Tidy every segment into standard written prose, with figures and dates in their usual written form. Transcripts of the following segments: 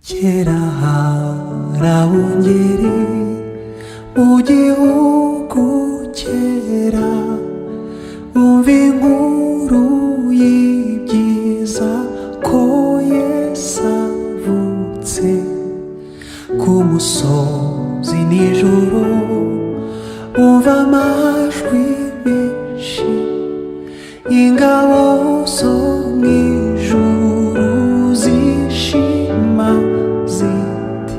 kera harabungeri mu gihugu kera, umva inkuru y'ibyiza ko Yesu avutse. Ku musozi nijoro umva amajwi menshi y'ingabo zo mw'ijuru zishima ziti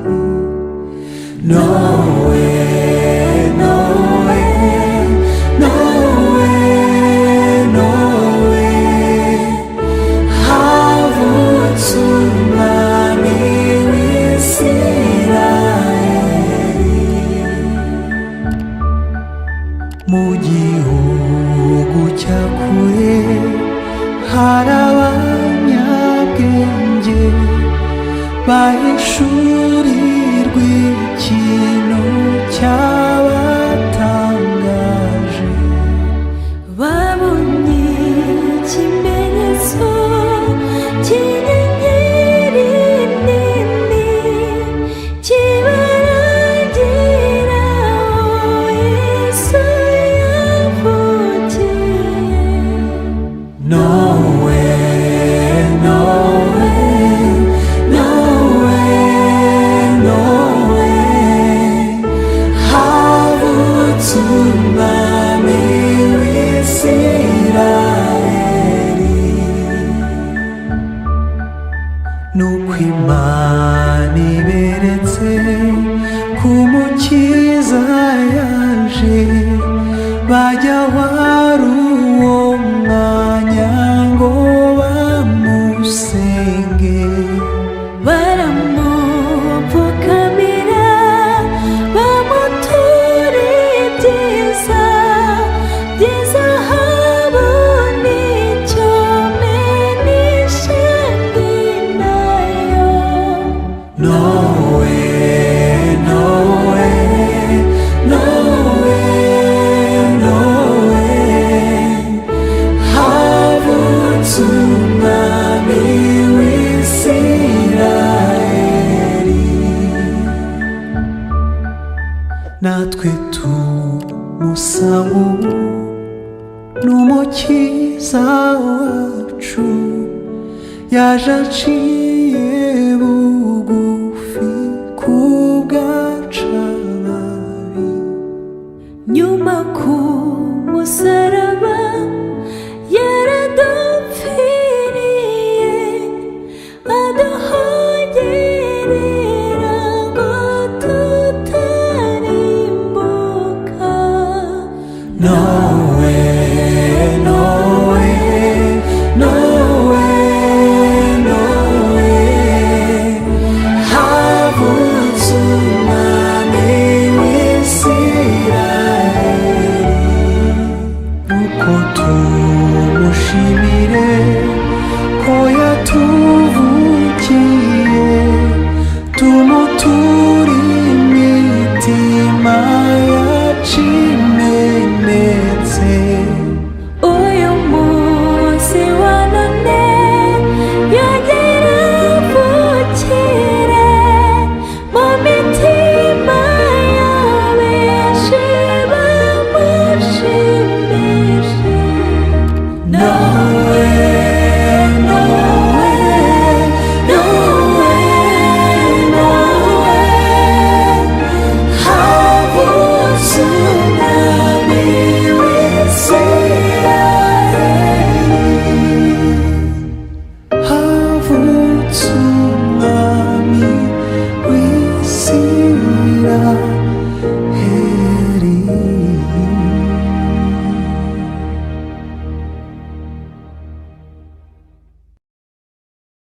Noe, Noe, Noe, Noe, havutse umwami w'Isirayeli. Mu gihugu cya kure hari abanyabwenge bahishurirwa ikintu cyabatangaje. Babonye ikimenyetso cy'inyenyeri nini kibarangira aho Yesu yavukiye. Noe, Noe, Noe, Noe, havutse umwami w'Isirayeli. Nuko Imana iberetse ko Umukiza yaje, bajya wari uwo mwanya ngo bamusenge. Baramupfukamira bamutura ibyiza by'izahabu n'icyome n'ishandi nayo. Noe, Noe, Noe, Noe, havutse umwami w'Isirayeli. Natwe tumusangu n'Umukiza wacu, yaje aciye